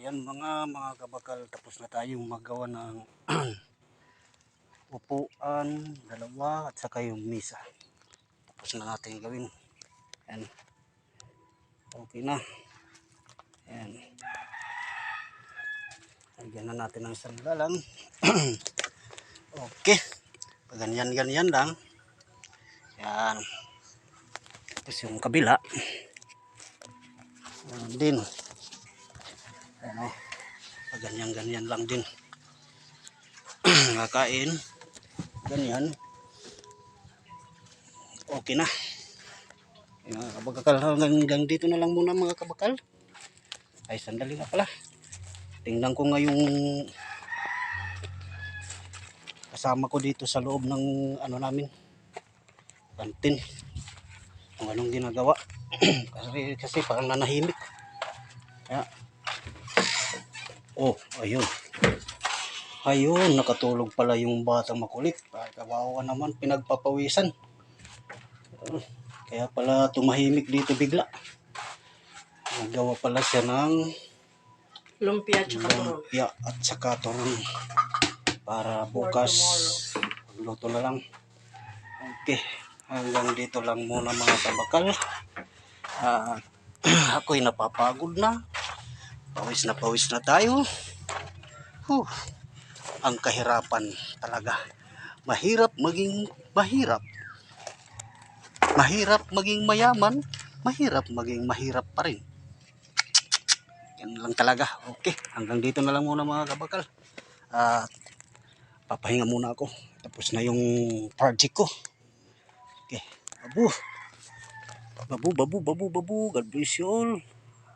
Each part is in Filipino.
Ayan mga kabakal, tapos na tayong magawa ng upuan, dalawa at saka yung misa. Tapos na natin gawin. Ayan. Okay na. Ayan. Lagyan na natin ng sandalan. Okay. Ganyan-ganyan lang. Ayan. Tapos yung kabila. Ayan din. Ayan o. Ganyan-ganyan lang din. Nakain. Ganyan. Okay na. Mga kabakal, hanggang dito na lang muna mga kabakal. Ay, sandali nga pala. Tingnan ko nga yung kasama ko dito sa loob ng ano namin, kantin. Kung anong ginagawa. kasi parang nanahimik. Kaya, oh, ayun. Ayun, nakatulog pala yung batang makulit. Kawawa naman, pinagpapawisan. Kaya pala tumahimik dito bigla. Nagawa pala siya ng lumpia at saka turon. Para bukas magluto na lang. Okay, hanggang dito lang muna mga kabakal. Ako'y napapagod na. Pawis na tayo. Ang kahirapan talaga. Mahirap maging mahirap. Mahirap maging mayaman. Mahirap maging mahirap pa rin. Yan lang talaga. Okay, hanggang dito na lang muna mga kabakal. Papahinga muna ako. Tapos na yung project ko. Okay, babu. God bless you all.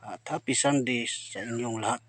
At happy Sunday sa inyong lahat.